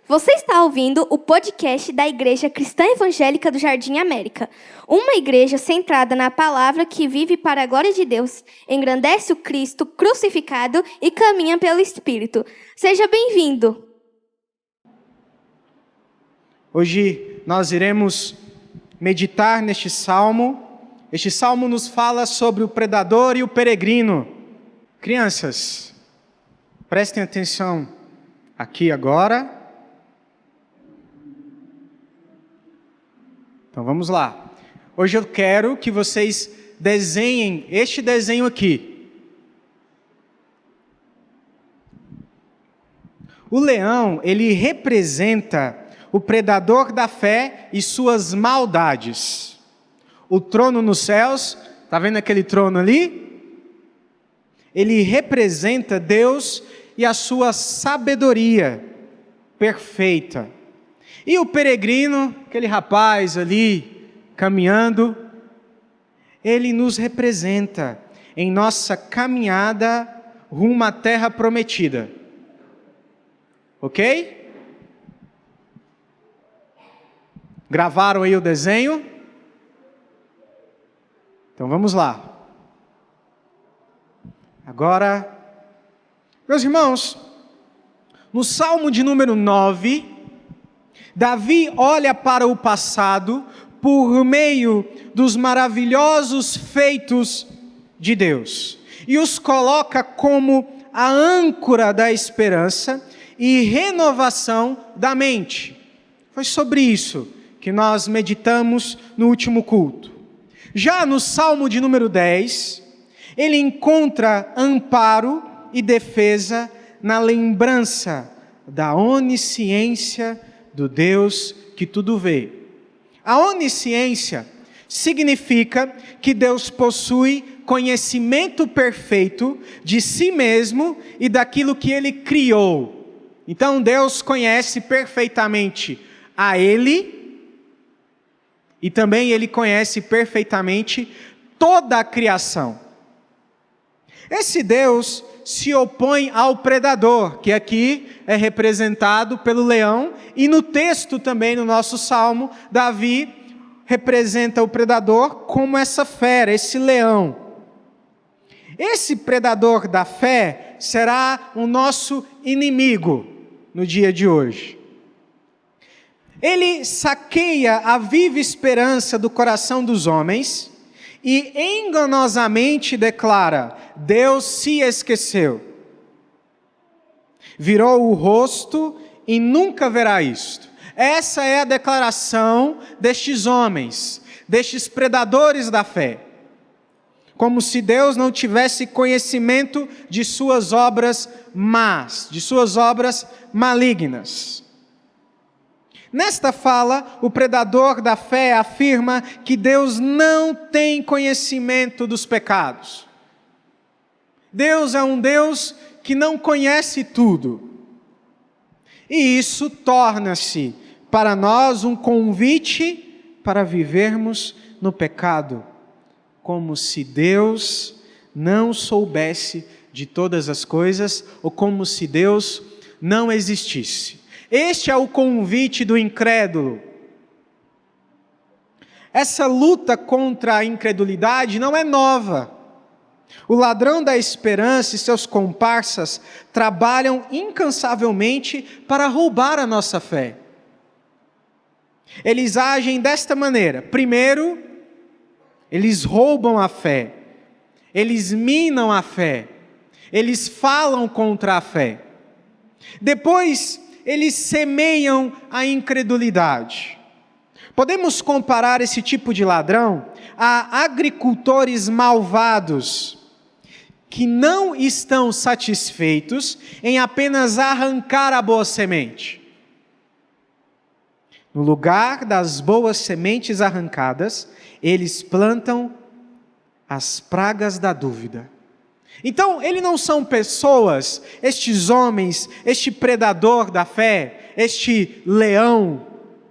Você está ouvindo o podcast da Igreja Cristã Evangélica do Jardim América, uma igreja centrada na palavra que vive para a glória de Deus, engrandece o Cristo crucificado e caminha pelo Espírito. Seja bem-vindo! Hoje nós iremos meditar neste salmo. Este salmo nos fala sobre o predador e o peregrino. Crianças, prestem atenção aqui agora. Então vamos lá. Hoje eu quero que vocês desenhem este desenho aqui. O leão, ele representa o predador da fé e suas maldades. O trono nos céus, está vendo aquele trono ali? Ele representa Deus e a sua sabedoria perfeita. E o peregrino, aquele rapaz ali, caminhando, ele nos representa em nossa caminhada rumo à terra prometida. Ok? Gravaram aí o desenho? Então vamos lá. Agora, meus irmãos, no Salmo de número 9, Davi olha para o passado por meio dos maravilhosos feitos de Deus e os coloca como a âncora da esperança e renovação da mente. Foi sobre isso que nós meditamos no último culto. Já no Salmo de número 10, ele encontra amparo e defesa na lembrança da onisciência do Deus que tudo vê. A onisciência significa que Deus possui conhecimento perfeito de si mesmo e daquilo que Ele criou. Então Deus conhece perfeitamente a Ele e também Ele conhece perfeitamente toda a criação. Esse Deus se opõe ao predador, que aqui é representado pelo leão, e no texto também, no nosso salmo, Davi representa o predador como essa fera, esse leão. Esse predador da fé será o nosso inimigo no dia de hoje. Ele saqueia a viva esperança do coração dos homens e enganosamente declara: Deus se esqueceu. Virou o rosto e nunca verá isto. Essa é a declaração destes homens, destes predadores da fé. Como se Deus não tivesse conhecimento de suas obras más, de suas obras malignas. Nesta fala, o predador da fé afirma que Deus não tem conhecimento dos pecados. Deus é um Deus que não conhece tudo. E isso torna-se para nós um convite para vivermos no pecado, como se Deus não soubesse de todas as coisas, ou como se Deus não existisse. Este é o convite do incrédulo. Essa luta contra a incredulidade não é nova. O ladrão da esperança e seus comparsas trabalham incansavelmente para roubar a nossa fé. Eles agem desta maneira. Primeiro, eles roubam a fé. Eles minam a fé. Eles falam contra a fé. Depois, eles semeiam a incredulidade. Podemos comparar esse tipo de ladrão a agricultores malvados que não estão satisfeitos em apenas arrancar a boa semente. No lugar das boas sementes arrancadas, eles plantam as pragas da dúvida. Então, eles não são pessoas, estes homens, este predador da fé, este leão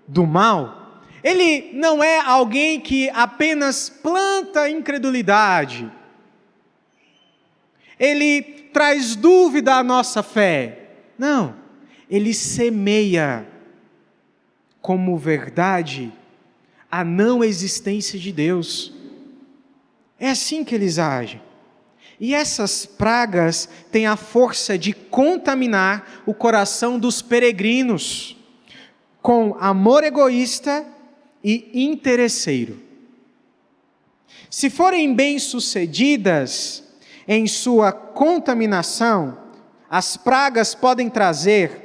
do mal. Ele não é alguém que apenas planta incredulidade. Ele traz dúvida à nossa fé. Não. ele semeia como verdade a não existência de Deus. É assim que eles agem. E essas pragas têm a força de contaminar o coração dos peregrinos com amor egoísta e interesseiro. Se forem bem-sucedidas em sua contaminação, as pragas podem trazer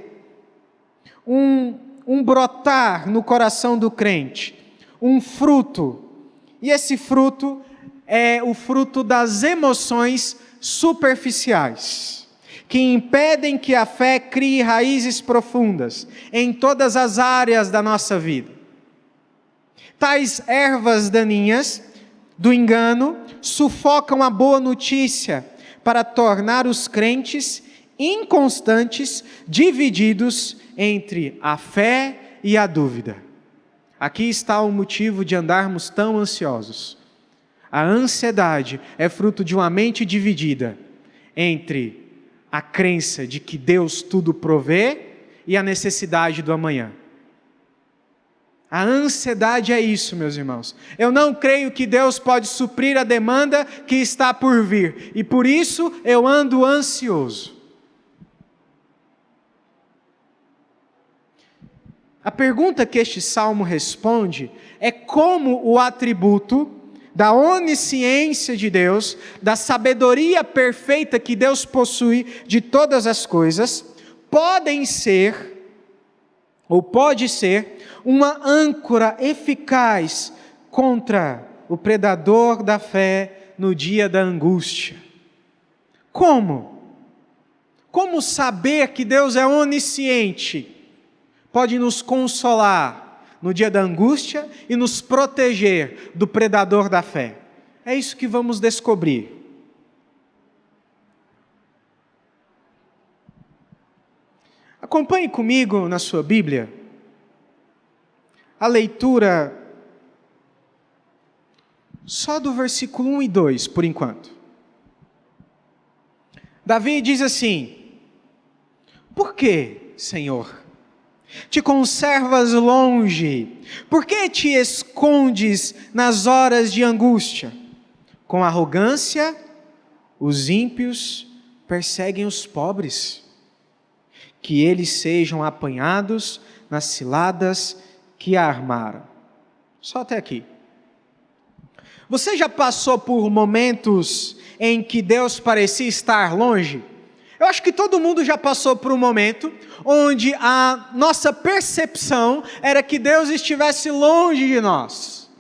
um brotar no coração do crente, um fruto. E esse fruto é o fruto das emoções superficiais, que impedem que a fé crie raízes profundas em todas as áreas da nossa vida. Tais ervas daninhas do engano sufocam a boa notícia para tornar os crentes inconstantes, divididos entre a fé e a dúvida. Aqui está o motivo de andarmos tão ansiosos. A ansiedade é fruto de uma mente dividida entre a crença de que Deus tudo provê e a necessidade do amanhã. A ansiedade é isso, meus irmãos. Eu não creio que Deus pode suprir a demanda que está por vir, e por isso eu ando ansioso. A pergunta que este salmo responde é como o atributo da onisciência de Deus, da sabedoria perfeita que Deus possui de todas as coisas, podem ser, ou pode ser, uma âncora eficaz contra o predador da fé no dia da angústia. Como? Como saber que Deus é onisciente pode nos consolar no dia da angústia e nos proteger do predador da fé? É isso que vamos descobrir. Acompanhe comigo na sua Bíblia a leitura só do versículo 1 e 2, por enquanto. Davi diz assim: por que, Senhor, te conservas longe? Por que te escondes nas horas de angústia? Com arrogância, os ímpios perseguem os pobres, que eles sejam apanhados nas ciladas que armaram. Só até aqui. Você já passou por momentos em que Deus parecia estar longe? Eu acho que todo mundo já passou por um momento onde a nossa percepção era que Deus estivesse longe de nós.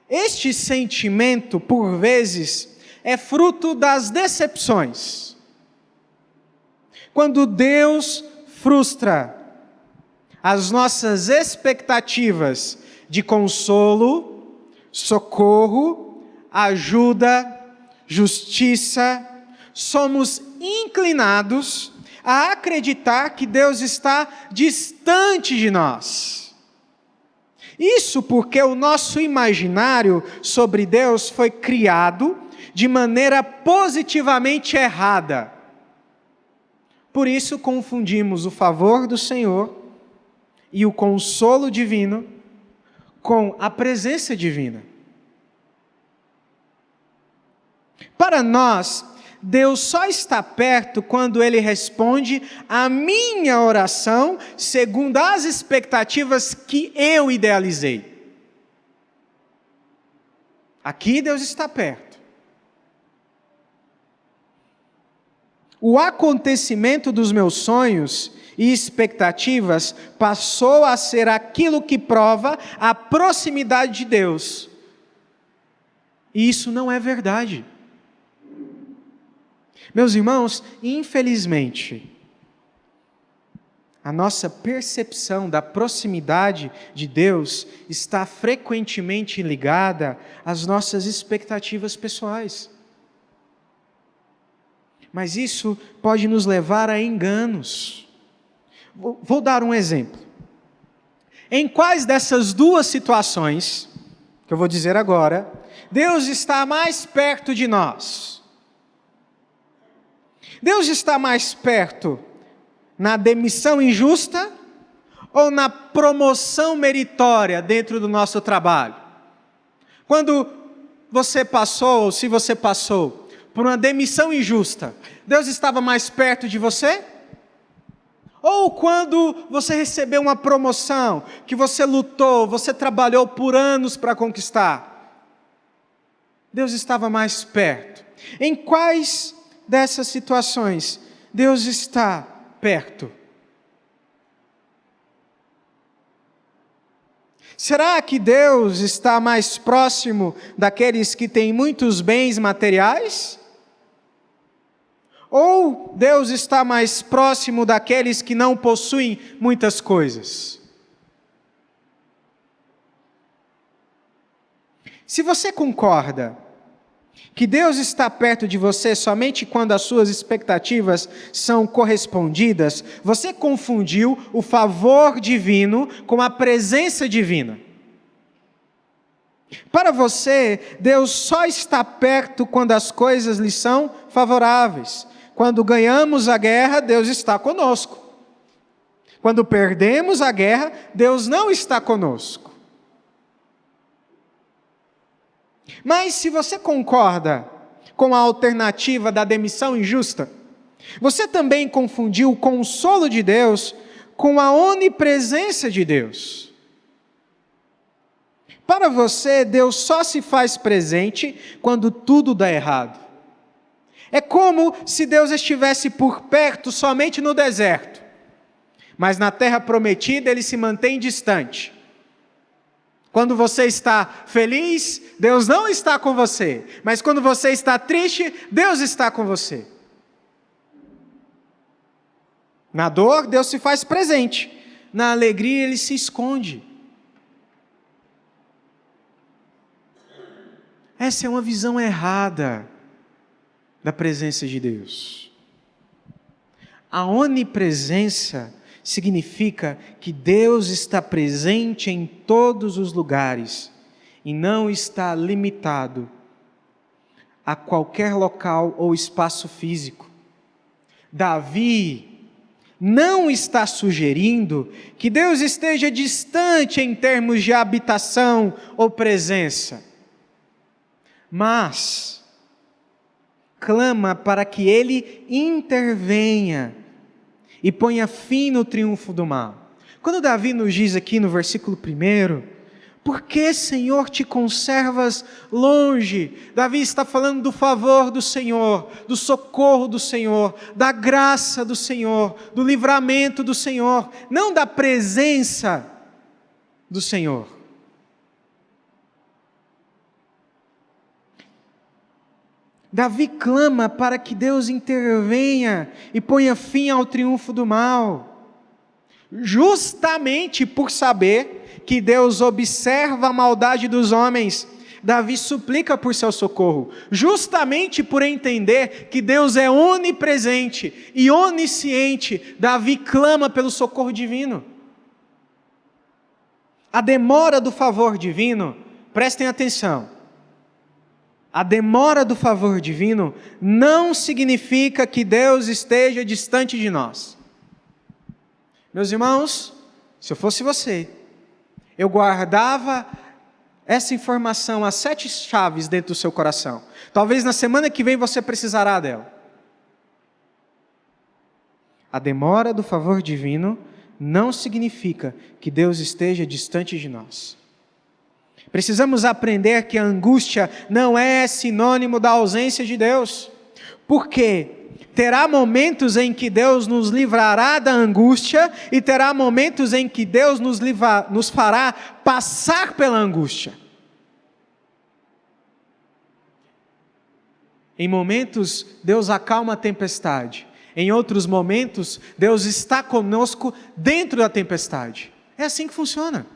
Este sentimento, por vezes, é fruto das decepções. Quando Deus frustra as nossas expectativas de consolo, socorro, ajuda, justiça, somos inclinados a acreditar que Deus está distante de nós. Isso porque o nosso imaginário sobre Deus foi criado de maneira positivamente errada. Por isso confundimos o favor do Senhor e o consolo divino com a presença divina. Para nós, Deus só está perto quando Ele responde à minha oração segundo as expectativas que eu idealizei. Aqui Deus está perto. O acontecimento dos meus sonhos e expectativas passou a ser aquilo que prova a proximidade de Deus. E isso não é verdade. Meus irmãos, infelizmente, a nossa percepção da proximidade de Deus está frequentemente ligada às nossas expectativas pessoais. Mas isso pode nos levar a enganos. Vou dar um exemplo. Em quais dessas duas situações, que eu vou dizer agora, Deus está mais perto de nós? Deus está mais perto Na demissão injusta ou na promoção meritória dentro do nosso trabalho? Quando você passou, ou se você passou, por uma demissão injusta, Deus estava mais perto de você? Ou quando você recebeu uma promoção, que você lutou, você trabalhou por anos para conquistar, Deus estava mais perto? Em quais dessas situações Deus está perto? Será que Deus está mais próximo daqueles que têm muitos bens materiais? Ou Deus está mais próximo daqueles que não possuem muitas coisas? Se você concorda que Deus está perto de você somente quando as suas expectativas são correspondidas, você confundiu o favor divino com a presença divina. Para você, Deus só está perto quando as coisas lhe são favoráveis. Quando ganhamos a guerra, Deus está conosco. Quando perdemos a guerra, Deus não está conosco. Mas se você concorda com a alternativa da demissão injusta, você também confundiu o consolo de Deus com a onipresença de Deus. Para você, Deus só se faz presente quando tudo dá errado. É como se Deus estivesse por perto somente no deserto, mas na terra prometida Ele se mantém distante. Quando você está feliz, Deus não está com você. Mas quando você está triste, Deus está com você. Na dor, Deus se faz presente. Na alegria, Ele se esconde. Essa é uma visão errada da presença de Deus. A onipresença significa que Deus está presente em todos os lugares e não está limitado a qualquer local ou espaço físico. Davi não está sugerindo que Deus esteja distante em termos de habitação ou presença, mas clama para que Ele intervenha e ponha fim no triunfo do mal. Quando Davi nos diz aqui no versículo 1, por que, Senhor, te conservas longe? Davi está falando do favor do Senhor, do socorro do Senhor, da graça do Senhor, do livramento do Senhor, não da presença do Senhor. Davi clama para que Deus intervenha e ponha fim ao triunfo do mal, justamente por saber que Deus observa a maldade dos homens. Davi suplica por seu socorro, justamente por entender que Deus é onipresente e onisciente. Davi clama pelo socorro divino. A demora do favor divino, prestem atenção, a demora do favor divino não significa que Deus esteja distante de nós. Meus irmãos, se eu fosse você, eu guardava essa informação, as 7 chaves dentro do seu coração. Talvez na semana que vem você precisará dela. A demora do favor divino não significa que Deus esteja distante de nós. Precisamos aprender que a angústia não é sinônimo da ausência de Deus. Por quê? Terá momentos em que Deus nos livrará da angústia e terá momentos em que Deus nos fará passar pela angústia. Em momentos, Deus acalma a tempestade. Em outros momentos, Deus está conosco dentro da tempestade. É assim que funciona.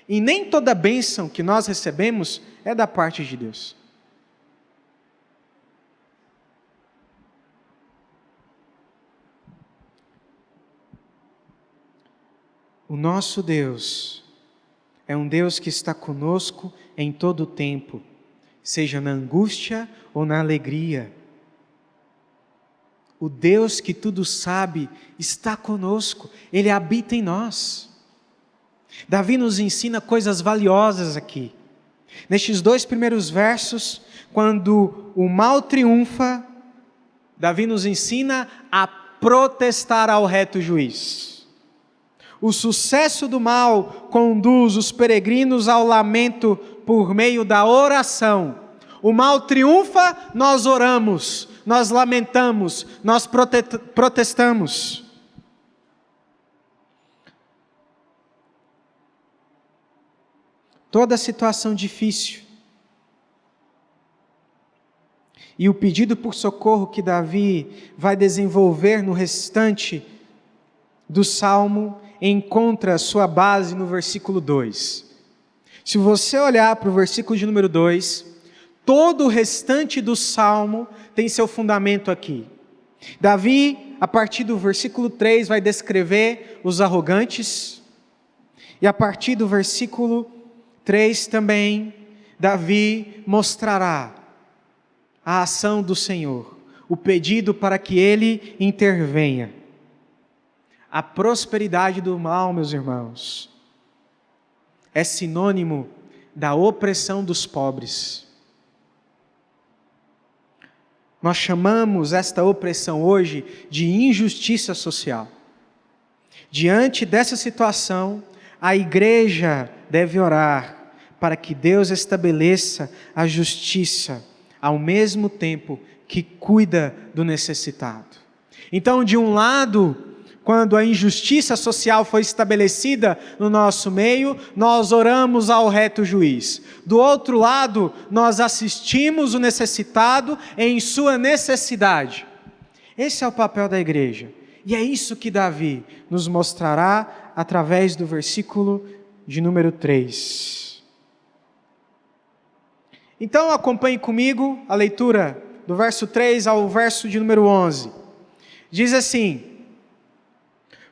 E nem toda bênção que nós recebemos é da parte de Deus. O nosso Deus é um Deus que está conosco em todo o tempo, seja na angústia ou na alegria. O Deus que tudo sabe está conosco, Ele habita em nós. Davi nos ensina coisas valiosas aqui. Nestes 2 primeiros versos, quando o mal triunfa, Davi nos ensina a protestar ao reto juiz. O sucesso do mal conduz os peregrinos ao lamento por meio da oração. O mal triunfa, nós oramos, nós lamentamos, nós protestamos. Toda situação difícil e o pedido por socorro que Davi vai desenvolver no restante do Salmo encontra sua base no versículo 2. Se você olhar para o versículo de número 2, todo o restante do Salmo tem seu fundamento aqui. Davi, a partir do versículo 3, vai descrever os arrogantes, e a partir do versículo 3 também, Davi mostrará a ação do Senhor, o pedido para que Ele intervenha. A prosperidade do mal, meus irmãos, é sinônimo da opressão dos pobres. Nós chamamos esta opressão hoje de injustiça social. Diante dessa situação, a igreja deve orar para que Deus estabeleça a justiça, ao mesmo tempo que cuida do necessitado. Então, de um lado, quando a injustiça social foi estabelecida no nosso meio, nós oramos ao reto juiz. Do outro lado, nós assistimos o necessitado em sua necessidade. Esse é o papel da igreja. E é isso que Davi nos mostrará através do versículo de número 3. Então acompanhe comigo a leitura do verso 3 ao verso de número 11. Diz assim: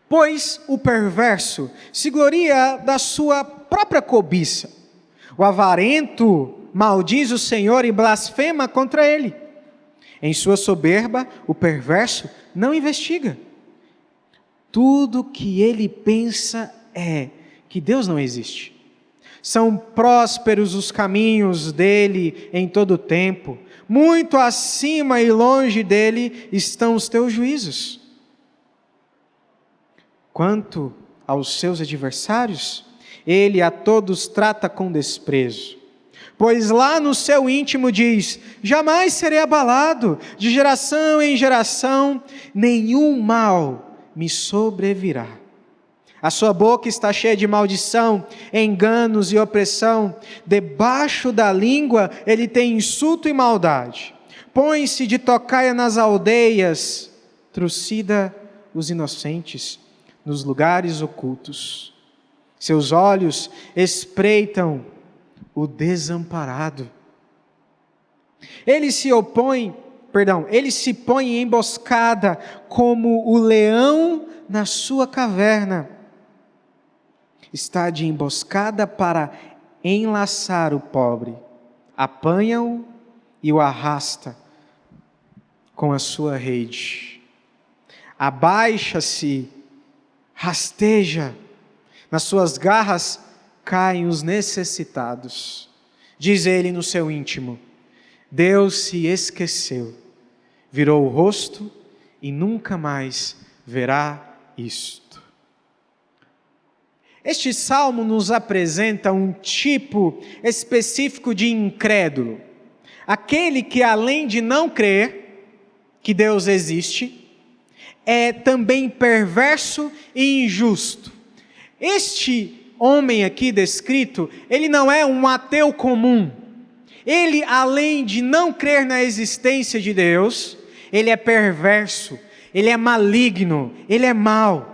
pois o perverso se gloria da sua própria cobiça. O avarento maldiz o Senhor e blasfema contra ele. Em sua soberba, o perverso não investiga. Tudo que ele pensa é que Deus não existe. São prósperos os caminhos dele em todo o tempo. Muito acima e longe dele estão os teus juízos. Quanto aos seus adversários, ele a todos trata com desprezo. Pois lá no seu íntimo diz: jamais serei abalado, de geração em geração, nenhum mal me sobrevirá. A sua boca está cheia de maldição, enganos e opressão. Debaixo da língua ele tem insulto e maldade. Põe-se de tocaia nas aldeias, trucida os inocentes nos lugares ocultos. Seus olhos espreitam o desamparado. Ele se põe em emboscada como o leão na sua caverna. Está de emboscada para enlaçar o pobre. Apanha-o e o arrasta com a sua rede. Abaixa-se, rasteja, nas suas garras caem os necessitados. Diz ele no seu íntimo: Deus se esqueceu, virou o rosto e nunca mais verá isto. Este salmo nos apresenta um tipo específico de incrédulo. Aquele que, além de não crer que Deus existe, é também perverso e injusto. Este homem aqui descrito, ele não é um ateu comum. Ele, além de não crer na existência de Deus, ele é perverso, ele é maligno, ele é mau.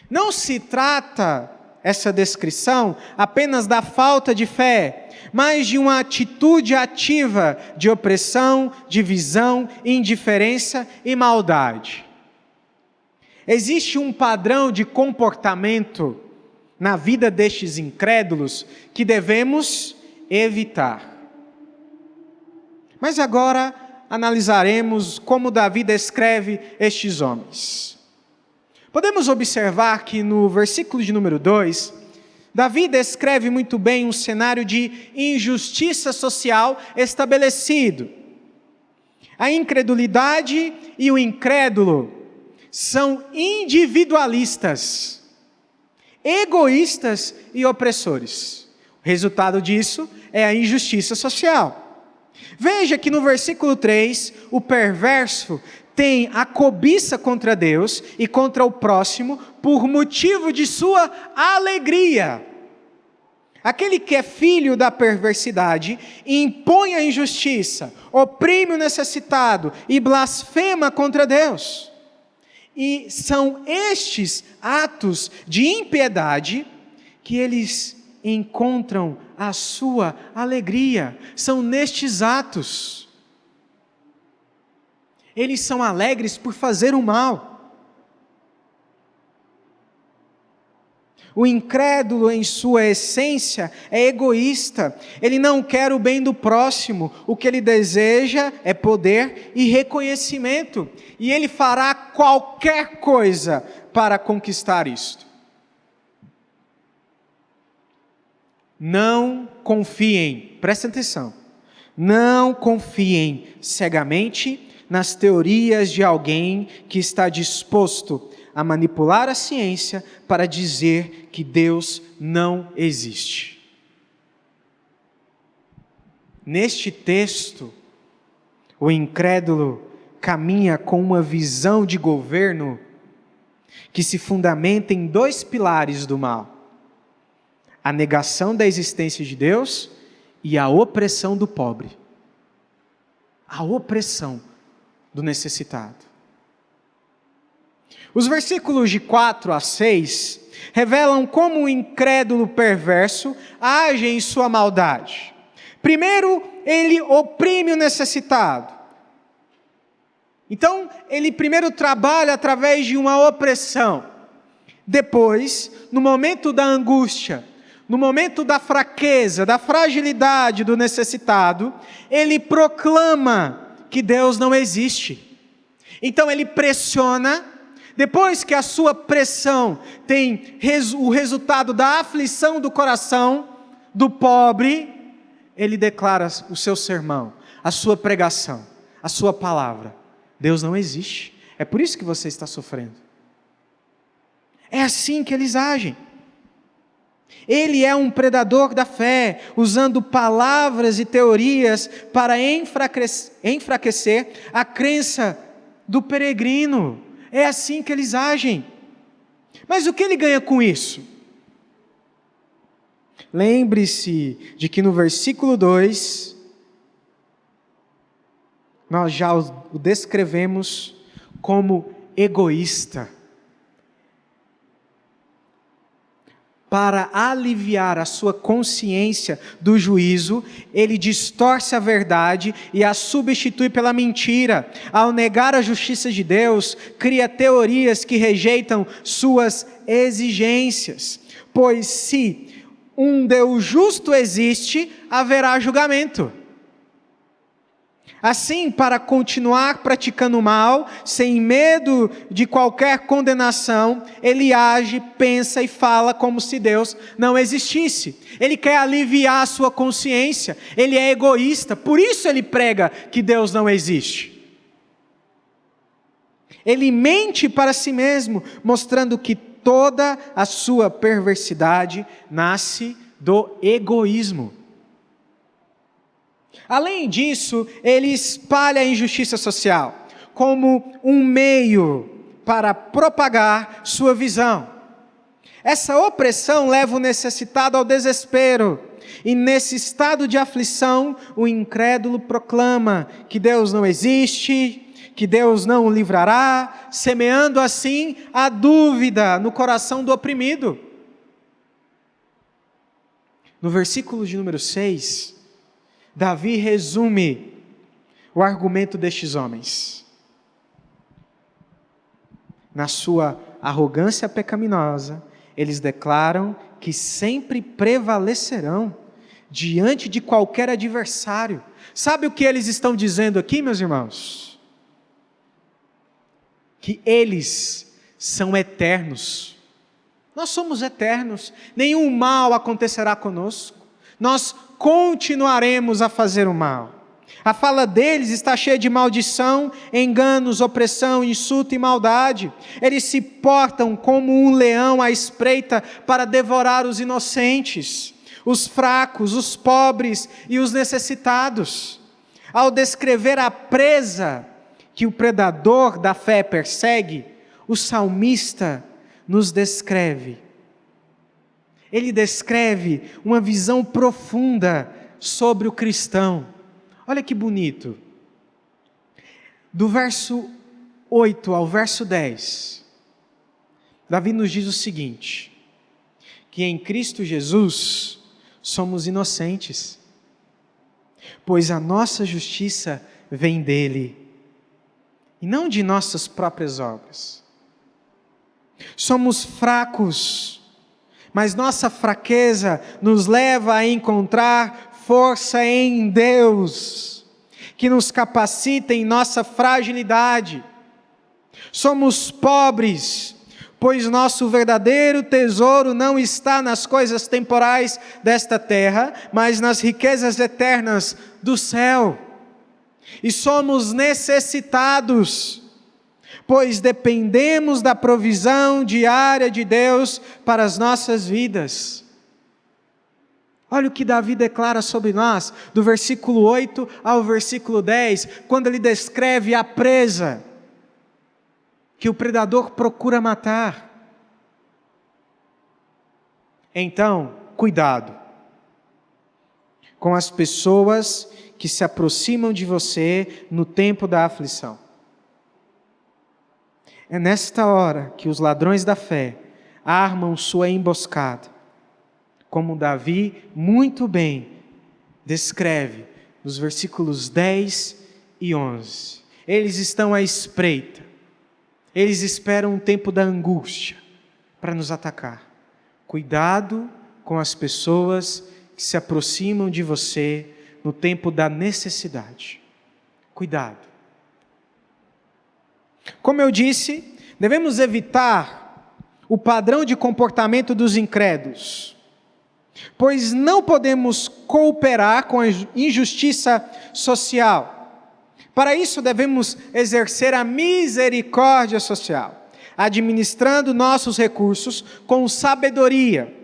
Não se trata, essa descrição, apenas da falta de fé, mas de uma atitude ativa de opressão, divisão, indiferença e maldade. Existe um padrão de comportamento na vida destes incrédulos que devemos evitar. Mas agora, analisaremos como Davi descreve estes homens. Podemos observar que no versículo de número 2, Davi descreve muito bem um cenário de injustiça social estabelecido. A incredulidade e o incrédulo são individualistas, egoístas e opressores. O resultado disso é a injustiça social. Veja que no versículo 3, o perverso tem a cobiça contra Deus e contra o próximo por motivo de sua alegria. Aquele que é filho da perversidade impõe a injustiça, oprime o necessitado e blasfema contra Deus. E são estes atos de impiedade que eles encontram a sua alegria. São nestes atos. Eles são alegres por fazer o mal. O incrédulo, em sua essência, é egoísta. Ele não quer o bem do próximo. O que ele deseja é poder e reconhecimento. E ele fará qualquer coisa para conquistar isto. Não confiem, prestem atenção, não confiem cegamente nas teorias de alguém que está disposto a manipular a ciência para dizer que Deus não existe. Neste texto, o incrédulo caminha com uma visão de governo que se fundamenta em dois pilares do mal: a negação da existência de Deus e a opressão do pobre. A opressão do necessitado. Os versículos de 4 a 6 revelam como o incrédulo perverso age em sua maldade. Primeiro, ele oprime o necessitado. Então, ele primeiro trabalha através de uma opressão. Depois, no momento da angústia, no momento da fraqueza, da fragilidade do necessitado, ele proclama que Deus não existe. Então ele pressiona, depois que a sua pressão tem o resultado da aflição do coração do pobre, ele declara o seu sermão, a sua pregação, a sua palavra: Deus não existe, é por isso que você está sofrendo. É assim que eles agem. Ele é um predador da fé, usando palavras e teorias para enfraquecer a crença do peregrino. É assim que eles agem. Mas o que ele ganha com isso? Lembre-se de que no versículo 2, nós já o descrevemos como egoísta. Para aliviar a sua consciência do juízo, ele distorce a verdade e a substitui pela mentira. Ao negar a justiça de Deus, cria teorias que rejeitam suas exigências. Pois se um Deus justo existe, haverá julgamento. Assim, para continuar praticando o mal, sem medo de qualquer condenação, ele age, pensa e fala como se Deus não existisse. Ele quer aliviar a sua consciência, ele é egoísta, por isso ele prega que Deus não existe. Ele mente para si mesmo, mostrando que toda a sua perversidade nasce do egoísmo. Além disso, ele espalha a injustiça social como um meio para propagar sua visão. Essa opressão leva o necessitado ao desespero, e nesse estado de aflição, o incrédulo proclama que Deus não existe, que Deus não o livrará, semeando assim a dúvida no coração do oprimido. No versículo de número 6, Davi resume o argumento destes homens. Na sua arrogância pecaminosa, eles declaram que sempre prevalecerão, diante de qualquer adversário. Sabe o que eles estão dizendo aqui, meus irmãos? Que eles são eternos. Nós somos eternos, nenhum mal acontecerá conosco, nós continuaremos a fazer o mal. A fala deles está cheia de maldição, enganos, opressão, insulto e maldade. Eles se portam como um leão à espreita para devorar os inocentes, os fracos, os pobres e os necessitados. Ao descrever a presa que o predador da fé persegue, o salmista nos descreve. Ele descreve uma visão profunda sobre o cristão. Olha que bonito. Do verso 8 ao verso 10, Davi nos diz o seguinte: que em Cristo Jesus somos inocentes, pois a nossa justiça vem dele, e não de nossas próprias obras. Somos fracos, mas nossa fraqueza nos leva a encontrar força em Deus, que nos capacita em nossa fragilidade. Somos pobres, pois nosso verdadeiro tesouro não está nas coisas temporais desta terra, mas nas riquezas eternas do céu. E somos necessitados, pois dependemos da provisão diária de Deus para as nossas vidas. Olha o que Davi declara sobre nós, do versículo 8 ao versículo 10, quando ele descreve a presa que o predador procura matar. Então, cuidado com as pessoas que se aproximam de você no tempo da aflição. É nesta hora que os ladrões da fé armam sua emboscada, como Davi muito bem descreve nos versículos 10 e 11. Eles estão à espreita, eles esperam um tempo da angústia para nos atacar. Cuidado com as pessoas que se aproximam de você no tempo da necessidade. Cuidado. Como eu disse, devemos evitar o padrão de comportamento dos incrédulos, pois não podemos cooperar com a injustiça social. Para isso, devemos exercer a misericórdia social, administrando nossos recursos com sabedoria,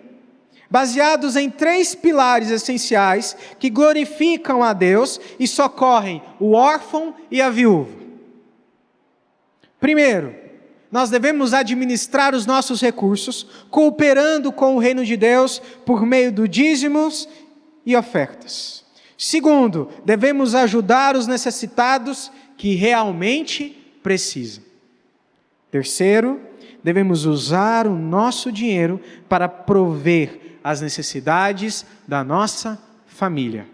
baseados em 3 pilares essenciais que glorificam a Deus e socorrem o órfão e a viúva. Primeiro, nós devemos administrar os nossos recursos, cooperando com o reino de Deus por meio do dízimos e ofertas. Segundo, devemos ajudar os necessitados que realmente precisam. Terceiro, devemos usar o nosso dinheiro para prover as necessidades da nossa família.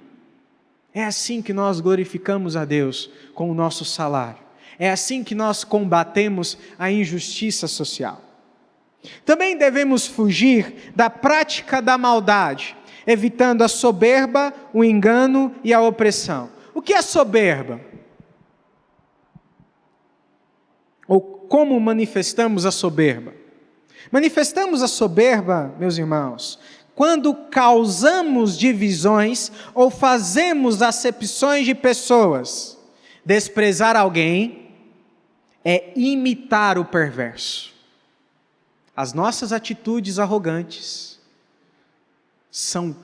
É assim que nós glorificamos a Deus com o nosso salário. É assim que nós combatemos a injustiça social. Também devemos fugir da prática da maldade, evitando a soberba, o engano e a opressão. O que é soberba? Ou como manifestamos a soberba? Manifestamos a soberba, meus irmãos, quando causamos divisões ou fazemos acepções de pessoas. Desprezar alguém é imitar o perverso. As nossas atitudes arrogantes são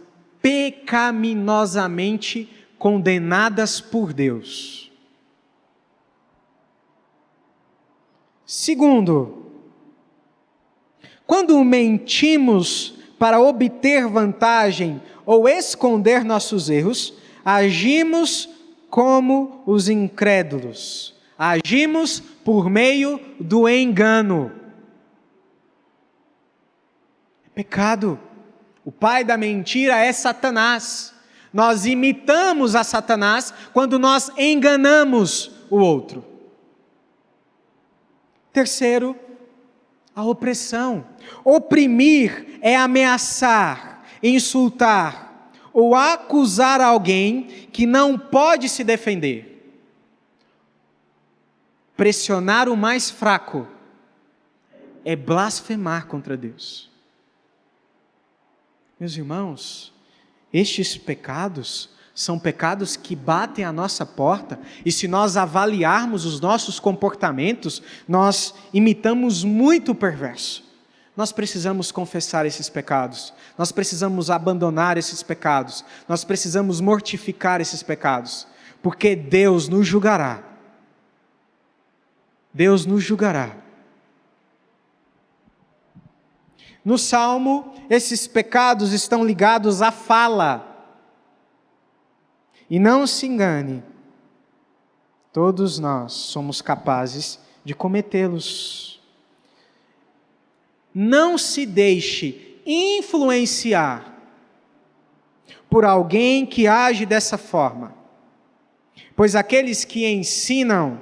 pecaminosamente condenadas por Deus. Segundo, quando mentimos para obter vantagem ou esconder nossos erros, agimos como os incrédulos. Agimos por meio do engano. É pecado. O pai da mentira é Satanás. Nós imitamos a Satanás quando nós enganamos o outro. Terceiro, a opressão. Oprimir é ameaçar, insultar, ou acusar alguém que não pode se defender. Pressionar o mais fraco é blasfemar contra Deus. Meus irmãos, estes pecados são pecados que batem à nossa porta, e se nós avaliarmos os nossos comportamentos, nós imitamos muito o perverso. Nós precisamos confessar esses pecados, nós precisamos abandonar esses pecados, nós precisamos mortificar esses pecados, porque Deus nos julgará. Deus nos julgará. No Salmo, esses pecados estão ligados à fala. E não se engane, todos nós somos capazes de cometê-los. Não se deixe influenciar por alguém que age dessa forma, pois aqueles que ensinam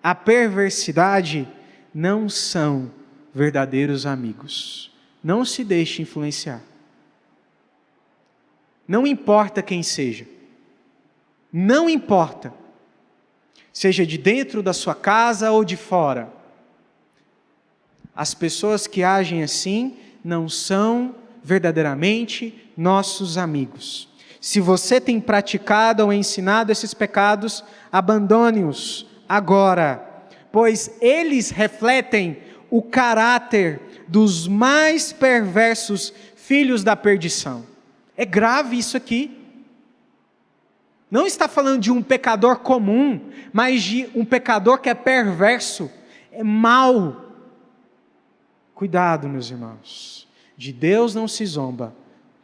a perversidade não são verdadeiros amigos. Não se deixe influenciar. Não importa quem seja. Não importa. Seja de dentro da sua casa ou de fora. As pessoas que agem assim não são verdadeiramente nossos amigos. Se você tem praticado ou ensinado esses pecados, abandone-os agora, pois eles refletem o caráter dos mais perversos filhos da perdição. É grave isso aqui. Não está falando de um pecador comum, mas de um pecador que é perverso, é mau. Cuidado, meus irmãos. De Deus não se zomba.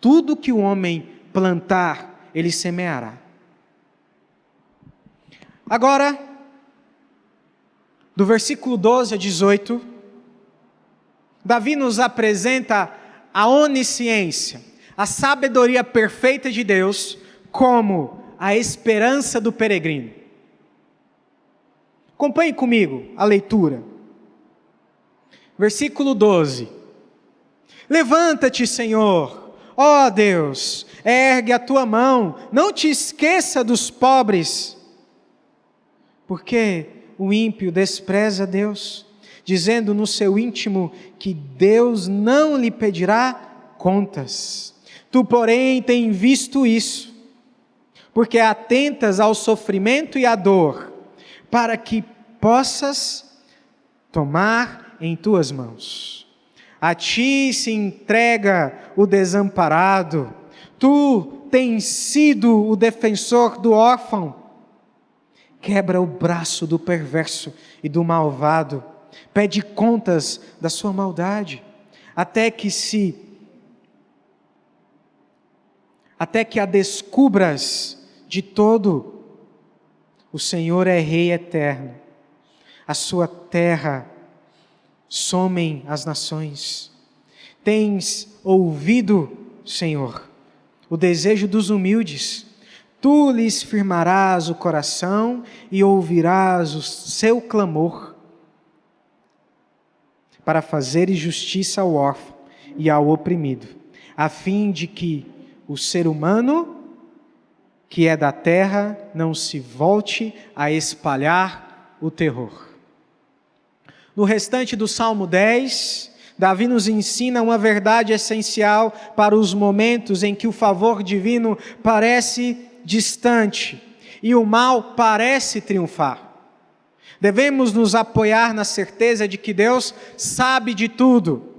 Tudo que o homem plantar, ele semeará. Agora, do versículo 12 a 18, Davi nos apresenta a onisciência, a sabedoria perfeita de Deus, como a esperança do peregrino. Acompanhe comigo a leitura. Versículo 12. Levanta-te, Senhor, ó Deus, ergue a tua mão, não te esqueça dos pobres, porque o ímpio despreza Deus, dizendo no seu íntimo que Deus não lhe pedirá contas. Tu, porém, tens visto isso, porque atentas ao sofrimento e à dor, para que possas tomar em tuas mãos. A ti se entrega o desamparado, tu tens sido o defensor do órfão. Quebra o braço do perverso e do malvado, pede contas da sua maldade, até que a descubras de todo. O Senhor é Rei eterno, a sua terra somem as nações. Tens ouvido, Senhor, o desejo dos humildes. Tu lhes firmarás o coração e ouvirás o seu clamor, para fazeres justiça ao órfão e ao oprimido, a fim de que o ser humano que é da terra não se volte a espalhar o terror. No restante do Salmo 10, Davi nos ensina uma verdade essencial para os momentos em que o favor divino parece distante e o mal parece triunfar. Devemos nos apoiar na certeza de que Deus sabe de tudo.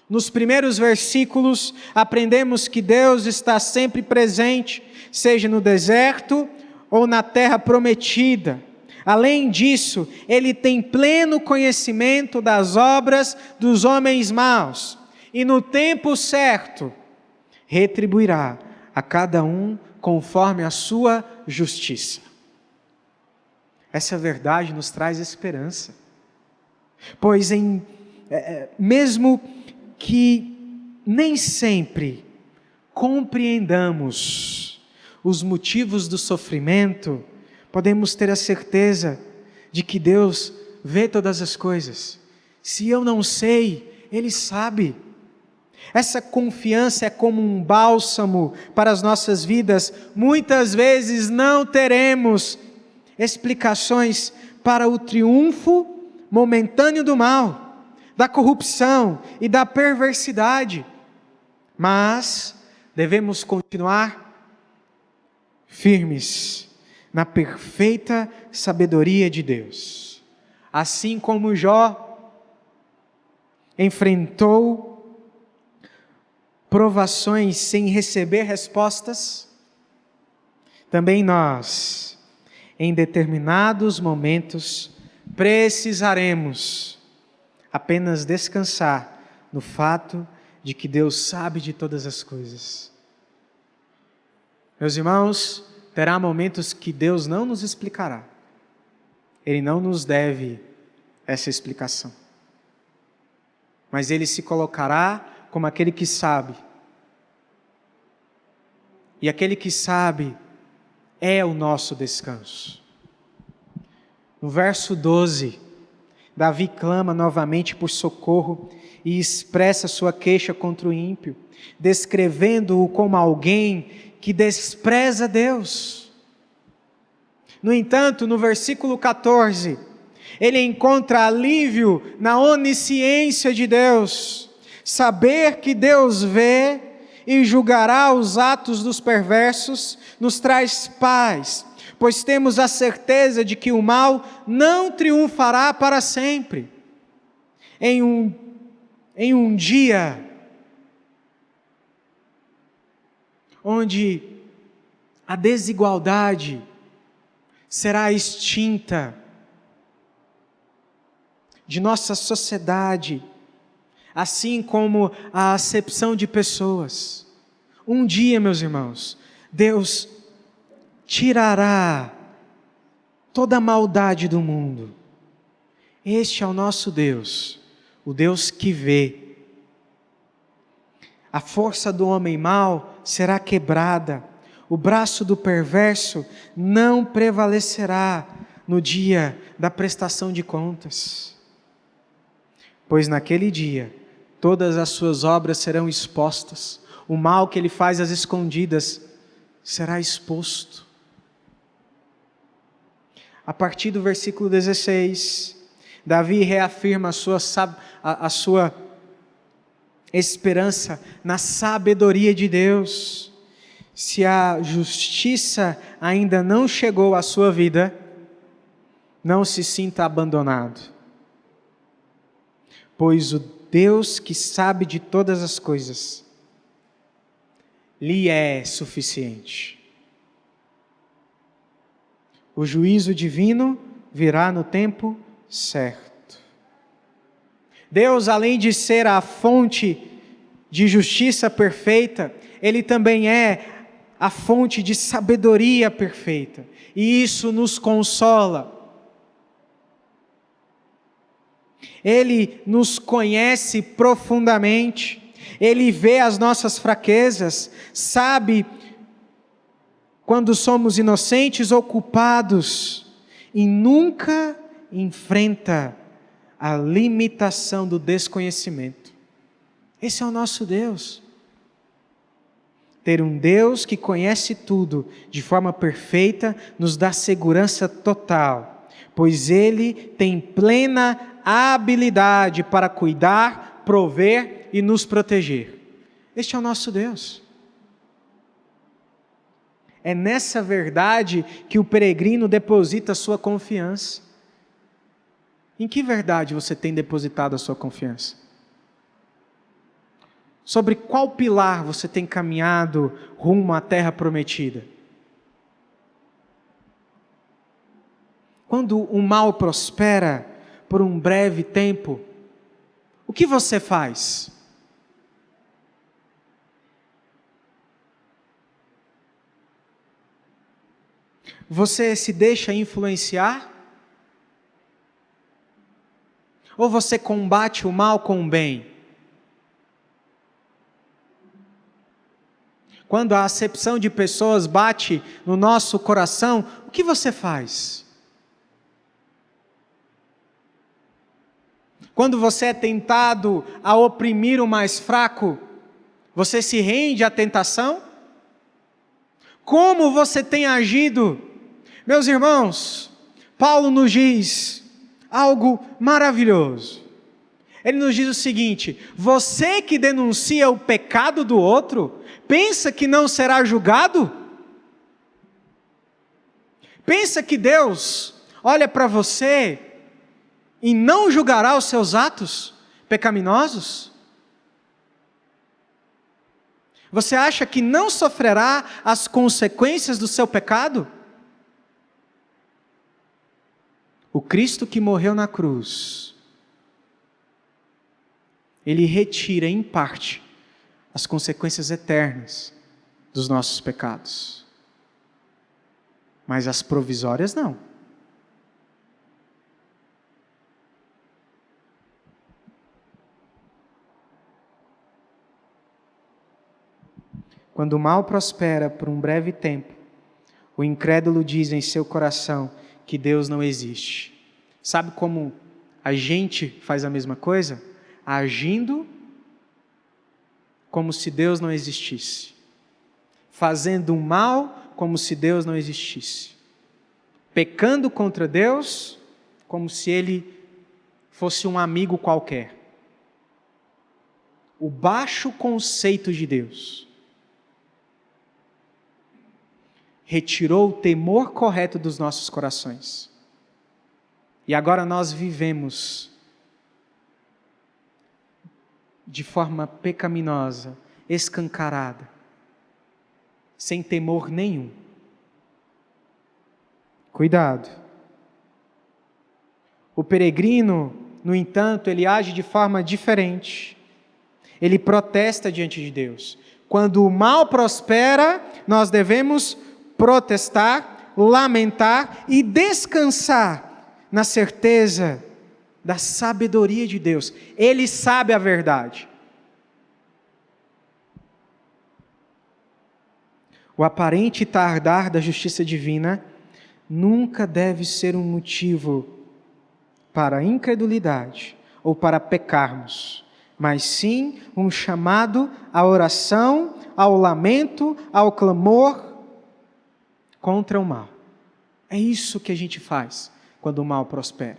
Nos primeiros versículos, aprendemos que Deus está sempre presente, seja no deserto ou na terra prometida. Além disso, Ele tem pleno conhecimento das obras dos homens maus, e no tempo certo, retribuirá a cada um conforme a sua justiça. Essa verdade nos traz esperança, pois mesmo que nem sempre compreendamos os motivos do sofrimento, podemos ter a certeza de que Deus vê todas as coisas. Se eu não sei, Ele sabe. Essa confiança é como um bálsamo para as nossas vidas. Muitas vezes não teremos explicações para o triunfo momentâneo do mal, da corrupção e da perversidade, mas devemos continuar firmes na perfeita sabedoria de Deus. Assim como Jó enfrentou provações sem receber respostas, também nós, em determinados momentos, precisaremos apenas descansar no fato de que Deus sabe de todas as coisas. Meus irmãos, terá momentos que Deus não nos explicará. Ele não nos deve essa explicação. Mas Ele se colocará como aquele que sabe. E aquele que sabe é o nosso descanso. No verso 12, Davi clama novamente por socorro e expressa sua queixa contra o ímpio, descrevendo-o como alguém que despreza Deus. No entanto, no versículo 14, ele encontra alívio na onisciência de Deus, saber que Deus vê e julgará os atos dos perversos nos traz paz, pois temos a certeza de que o mal não triunfará para sempre. Em um dia onde a desigualdade será extinta de nossa sociedade, assim como a acepção de pessoas. Um dia, meus irmãos, Deus tirará toda a maldade do mundo. Este é o nosso Deus, o Deus que vê. A força do homem mau será quebrada, o braço do perverso não prevalecerá no dia da prestação de contas. Pois naquele dia, todas as suas obras serão expostas, o mal que ele faz às escondidas será exposto. A partir do versículo 16, Davi reafirma a sua esperança na sabedoria de Deus. Se a justiça ainda não chegou à sua vida, não se sinta abandonado, pois o Deus que sabe de todas as coisas lhe é suficiente. O juízo divino virá no tempo certo. Deus, além de ser a fonte de justiça perfeita, Ele também é a fonte de sabedoria perfeita. E isso nos consola. Ele nos conhece profundamente. Ele vê as nossas fraquezas, sabe quando somos inocentes ou culpados, e nunca enfrenta a limitação do desconhecimento. Esse é o nosso Deus. Ter um Deus que conhece tudo de forma perfeita nos dá segurança total, pois Ele tem plena habilidade para cuidar, prover e nos proteger. Este é o nosso Deus. É nessa verdade que o peregrino deposita sua confiança. Em que verdade você tem depositado a sua confiança? Sobre qual pilar você tem caminhado rumo à terra prometida? Quando o mal prospera por um breve tempo, o que você faz? Você se deixa influenciar? Ou você combate o mal com o bem? Quando a acepção de pessoas bate no nosso coração, o que você faz? Quando você é tentado a oprimir o mais fraco, Você se rende à tentação? Como você tem agido? Meus irmãos, Paulo nos diz algo maravilhoso. Ele nos diz o seguinte: você que denuncia o pecado do outro, pensa que não será julgado? Pensa que Deus olha para você e não julgará os seus atos pecaminosos? Você acha que não sofrerá as consequências do seu pecado? O Cristo que morreu na cruz, Ele retira em parte as consequências eternas dos nossos pecados. Mas as provisórias não. Quando o mal prospera por um breve tempo, o incrédulo diz em seu coração que Deus não existe. Sabe como a gente faz a mesma coisa? Agindo como se Deus não existisse. Fazendo o mal como se Deus não existisse. Pecando contra Deus como se Ele fosse um amigo qualquer. O baixo conceito de Deus retirou o temor correto dos nossos corações. E agora nós vivemos de forma pecaminosa, escancarada, sem temor nenhum. Cuidado. O peregrino, no entanto, ele age de forma diferente. Ele protesta diante de Deus. Quando o mal prospera, nós devemos protestar, lamentar e descansar na certeza da sabedoria de Deus. Ele sabe a verdade. O aparente tardar da justiça divina nunca deve ser um motivo para a incredulidade ou para pecarmos, mas sim um chamado à oração, ao lamento, ao clamor contra o mal. É isso que a gente faz quando o mal prospera.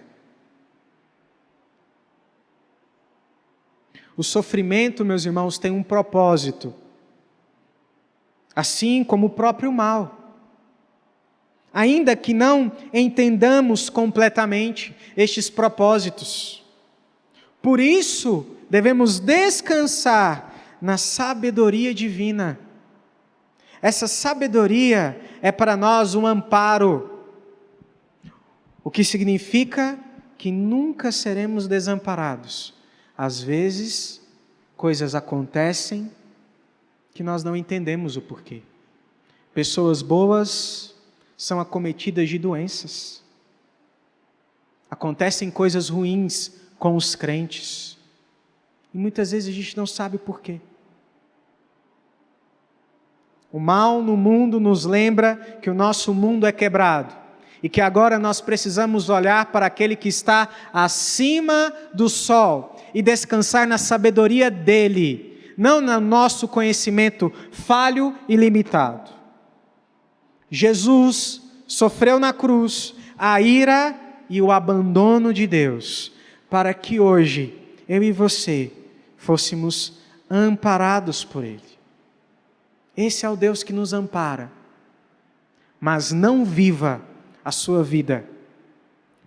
O sofrimento, meus irmãos, tem um propósito, assim como o próprio mal. Ainda que não entendamos completamente estes propósitos. Por isso, devemos descansar na sabedoria divina. Essa sabedoria é para nós um amparo, o que significa que nunca seremos desamparados. Às vezes, coisas acontecem que nós não entendemos o porquê. Pessoas boas são acometidas de doenças. Acontecem coisas ruins com os crentes. E muitas vezes a gente não sabe o porquê. O mal no mundo nos lembra que o nosso mundo é quebrado e que agora nós precisamos olhar para aquele que está acima do sol e descansar na sabedoria dele, não no nosso conhecimento falho e limitado. Jesus sofreu na cruz a ira e o abandono de Deus, para que hoje eu e você fôssemos amparados por Ele. Esse é o Deus que nos ampara, mas não viva a sua vida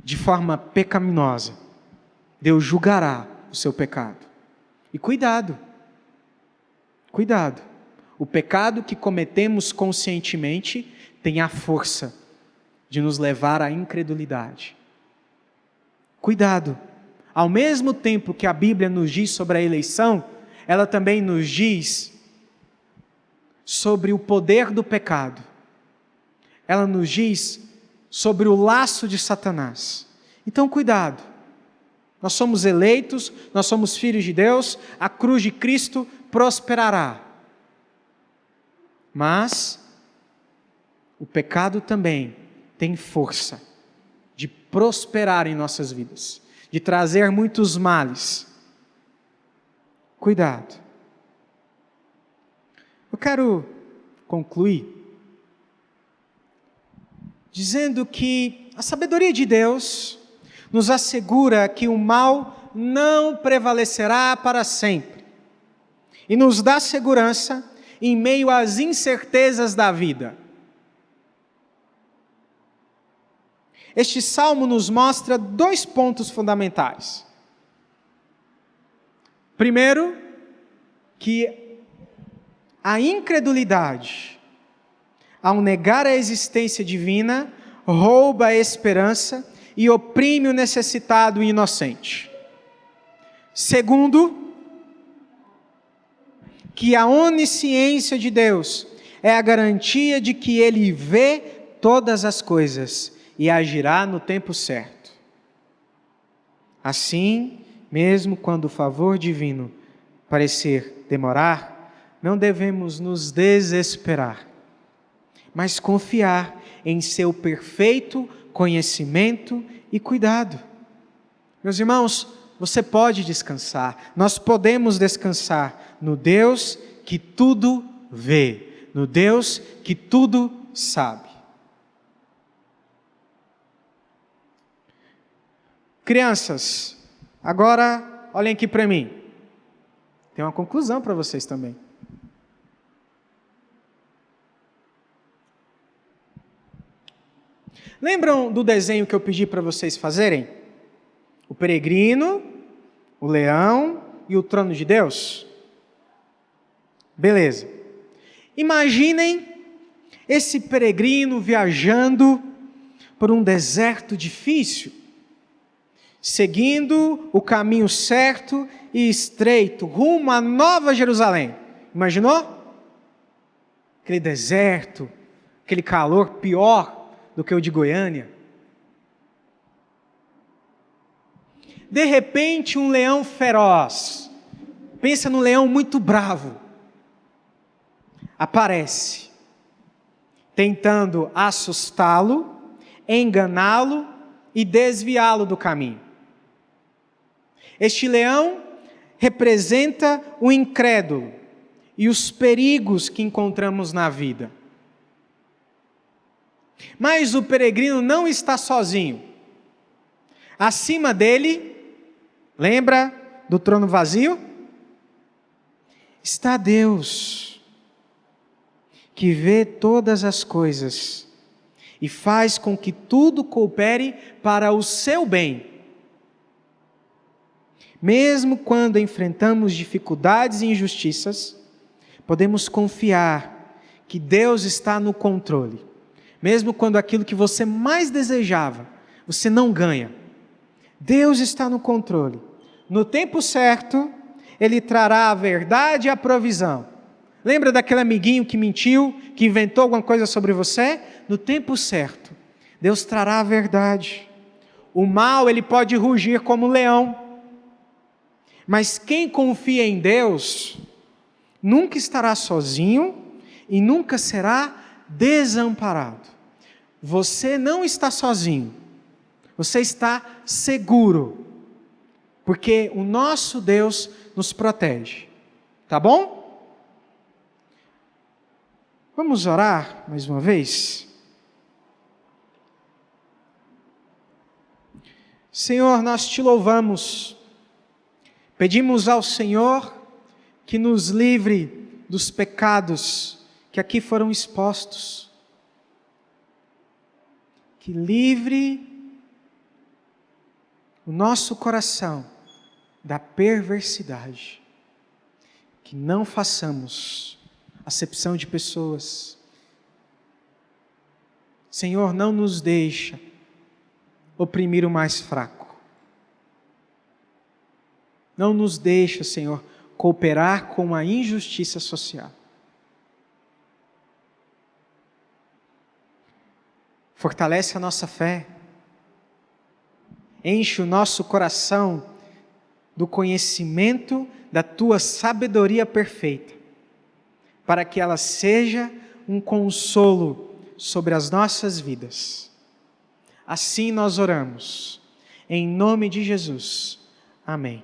de forma pecaminosa. Deus julgará o seu pecado. E cuidado, cuidado. O pecado que cometemos conscientemente tem a força de nos levar à incredulidade. Cuidado. Ao mesmo tempo que a Bíblia nos diz sobre a eleição, ela também nos diz sobre o poder do pecado. Ela nos diz sobre o laço de Satanás. Então, cuidado. Nós somos eleitos, nós somos filhos de Deus, a cruz de Cristo prosperará. Mas o pecado também tem força de prosperar em nossas vidas, de trazer muitos males. Cuidado. Eu quero concluir dizendo que a sabedoria de Deus nos assegura que o mal não prevalecerá para sempre e nos dá segurança em meio às incertezas da vida. Este salmo nos mostra 2 pontos fundamentais. Primeiro, que a incredulidade, ao negar a existência divina, rouba a esperança e oprime o necessitado e inocente. Segundo, que a onisciência de Deus é a garantia de que Ele vê todas as coisas e agirá no tempo certo. Assim, mesmo quando o favor divino parecer demorar, não devemos nos desesperar, mas confiar em seu perfeito conhecimento e cuidado. Meus irmãos, você pode descansar, nós podemos descansar no Deus que tudo vê, no Deus que tudo sabe. Crianças, agora olhem aqui para mim. Tem uma conclusão para vocês também. Lembram do desenho que eu pedi para vocês fazerem? O peregrino, o leão e o trono de Deus? Beleza. Imaginem esse peregrino viajando por um deserto difícil, seguindo o caminho certo e estreito, rumo à Nova Jerusalém. Imaginou? Aquele deserto, aquele calor pior do que o de Goiânia. De repente, um leão feroz, pensa num leão muito bravo, aparece, tentando assustá-lo, enganá-lo e desviá-lo do caminho. Este leão representa o incrédulo e os perigos que encontramos na vida. Mas o peregrino não está sozinho. Acima dele, lembra do trono vazio? Está Deus, que vê todas as coisas e faz com que tudo coopere para o seu bem. Mesmo quando enfrentamos dificuldades e injustiças, podemos confiar que Deus está no controle. Mesmo quando aquilo que você mais desejava, você não ganha. Deus está no controle. No tempo certo, Ele trará a verdade e a provisão. Lembra daquele amiguinho que mentiu, que inventou alguma coisa sobre você? No tempo certo, Deus trará a verdade. O mal, ele pode rugir como um leão. Mas quem confia em Deus, nunca estará sozinho e nunca será desamparado. Você não está sozinho, você está seguro, porque o nosso Deus nos protege, tá bom? Vamos orar mais uma vez? Senhor, nós te louvamos, pedimos ao Senhor que nos livre dos pecados que aqui foram expostos, que livre o nosso coração da perversidade, que não façamos acepção de pessoas. Senhor, não nos deixa oprimir o mais fraco. Não nos deixa, Senhor, cooperar com a injustiça social. Fortalece a nossa fé, enche o nosso coração do conhecimento da Tua sabedoria perfeita, para que ela seja um consolo sobre as nossas vidas. Assim nós oramos, em nome de Jesus. Amém.